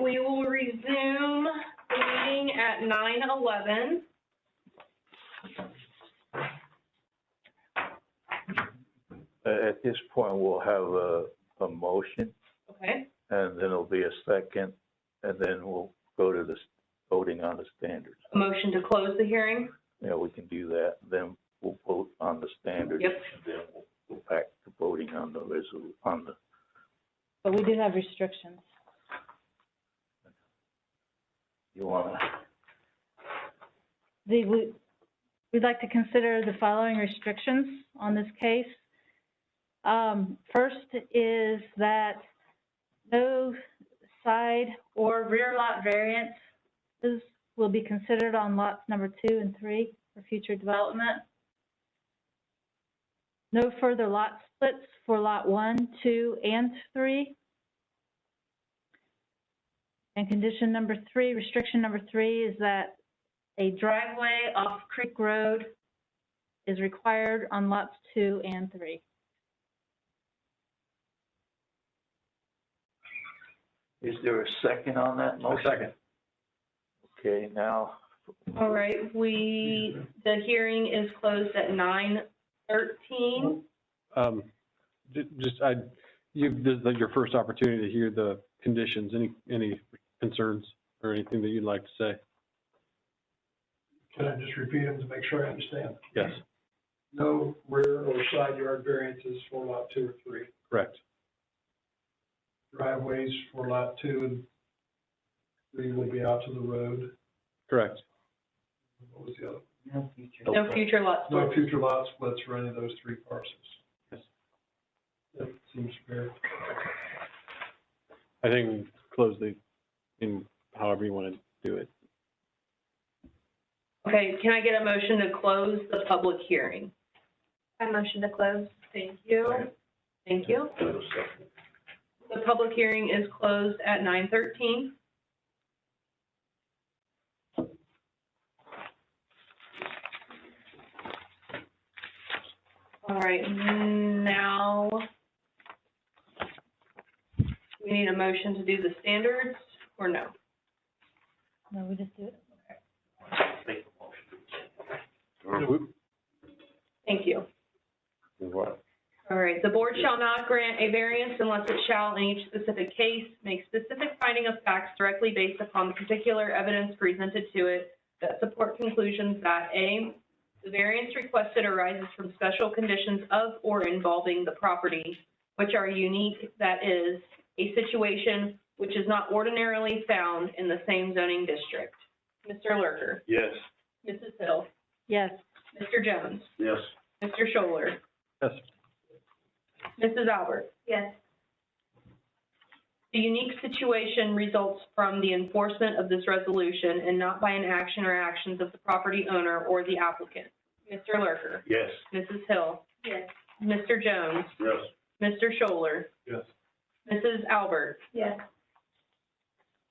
we will resume the meeting at 9:11. At this point, we'll have a motion, Okay, and then there'll be a second, and then we'll go to the voting on the standards. a motion to close the hearing? Yeah, we can do that, then we'll vote on the standards. Yep. And then we'll go back to voting on the But we do have restrictions. you wanna, We'd like to consider the following restrictions on this case. First is that no side or rear lot variances will be considered on lots number 2 and 3 for future development. No further lot splits for lot 1, 2, and 3. And condition number 3, restriction number 3 is that a driveway off Creek Road is required on lots 2 and 3. is there a second on that motion? Second. Okay, now, All right, the hearing is closed at 9:13. This is your first opportunity to hear the conditions. Any concerns or anything that you'd like to say? Can I just repeat them to make sure I understand? Yes, No rear or side yard variances for lot 2 or 3. correct. Driveways for lot 2 and 3 will be out to the road. Correct. What was the other? No future lot No splits. future lot splits for any of those 3 parcels. Yes. That seems fair. I think close in however you want to do it. Okay, can I get a motion to close the public hearing? I motion to close. Thank you. Thank you. The public hearing is closed at 9:13. All right, now we need a motion to do the standards, or no? No, we just do it. Thank you. All right, the board shall not grant a variance unless it shall, in each specific case, make specific finding of facts directly based upon the particular evidence presented to it that support conclusions that A, the variance requested arises from special conditions of or involving the property, which are unique, that is, a situation which is not ordinarily found in the same zoning district. Mr. Lurker? yes. Mrs. Hill? Yes. Mr. Jones? Yes. Mr. Scholler? Yes. Mrs. Albert? Yes. The unique situation results from the enforcement of this resolution and not by an action or actions of the property owner or the applicant. Mr. Lurker? Yes. Mrs. Hill? Yes. Mr. Jones? Yes. Mr. Scholler? Yes. Mrs. Albert? Yes.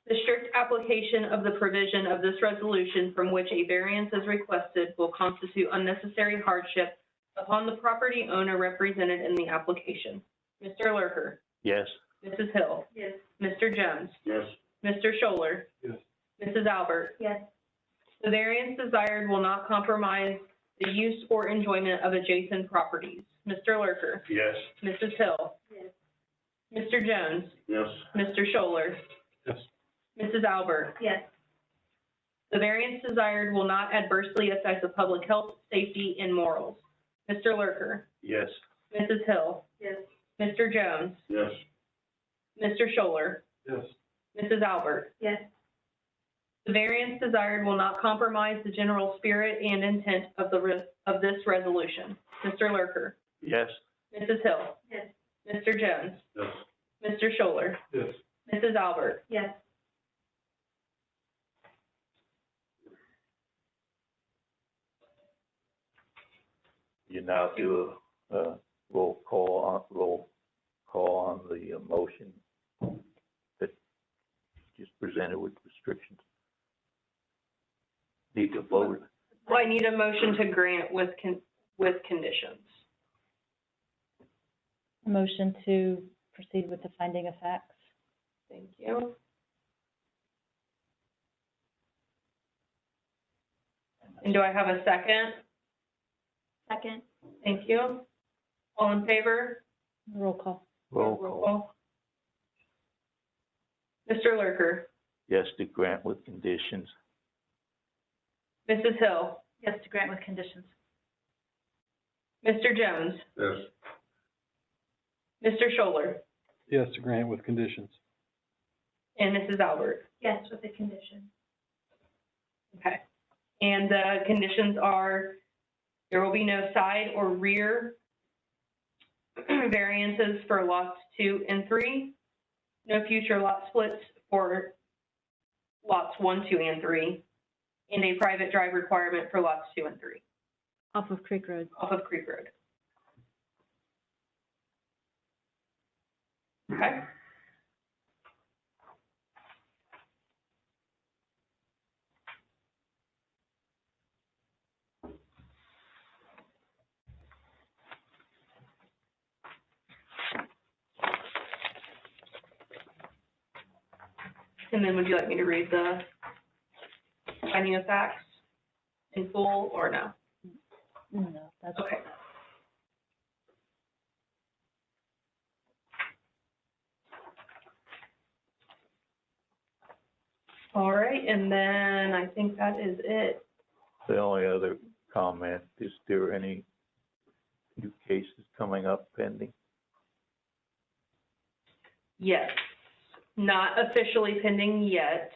The strict application of the provision of this resolution from which a variance is requested will constitute unnecessary hardship upon the property owner represented in the application. Mr. Lurker? Yes. Mrs. Hill? Yes. Mr. Jones? Yes. Mr. Scholler? Yes. Mrs. Albert? Yes. The variance desired will not compromise the use or enjoyment of adjacent properties. Mr. Lurker? Yes. Mrs. Hill? Yes. Mr. Jones? Yes. Mr. Scholler? Yes. Mrs. Albert? Yes. The variance desired will not adversely affect the public health, safety, and morals. Mr. Lurker? Yes. Mrs. Hill? Yes. Mr. Jones? Yes. Mr. Scholler? Yes. Mrs. Albert? Yes. The variance desired will not compromise the general spirit and intent of this resolution. Mr. Lurker? Yes. Mrs. Hill? Yes. Mr. Jones? Yes. Mr. Scholler? Yes. Mrs. Albert? Yes. You now do a roll call on the motion that just presented with restrictions. Need to vote. Well, I need a motion to grant with conditions. A motion to proceed with the finding of facts. Thank you. And do I have a second? Second. Thank you. All in favor? Roll call. Roll call. Mr. Lurker? Yes to grant with conditions. Mrs. Hill? Yes, to grant with conditions. Mr. Jones? Yes. Mr. Scholler? Yes, to grant with conditions. And Mrs. Albert? Yes, with the condition. Okay. And the conditions are, there will be no side or rear variances for lots 2 and 3. No future lot splits for lots 1, 2, and 3. And a private drive requirement for lots 2 and 3 Off of Creek Road. off of Creek Road. Okay. And then would you like me to read the finding of facts in full or no? No, that's Okay. All right, and then I think that is it. The only other comment, is there any new cases coming up pending? Yes, not officially pending yet.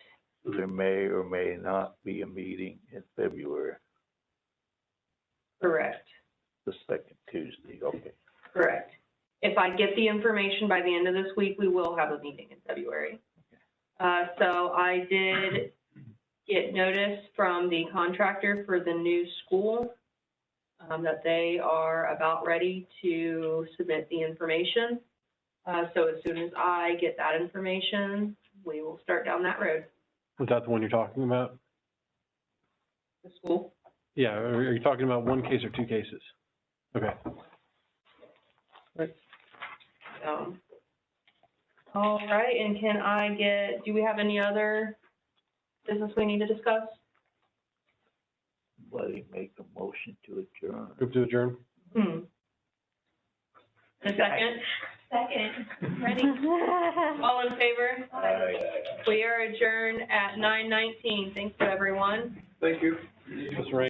There may or may not be a meeting in February, Correct, the second Tuesday, okay. correct. If I get the information by the end of this week, we will have a meeting in February. So I did get notice from the contractor for the new school that they are about ready to submit the information. So as soon as I get that information, we will start down that road. Is that the one you're talking about? The school? Yeah, are you talking about one case or two cases? Okay. All right, and can I get, do we have any other business we need to discuss? Somebody make a motion to adjourn. Move to adjourn? And a second? Second. Ready? All in favor? Aye. We are adjourned at 9:19. Thanks, everyone. Thank you. Ms. Rain?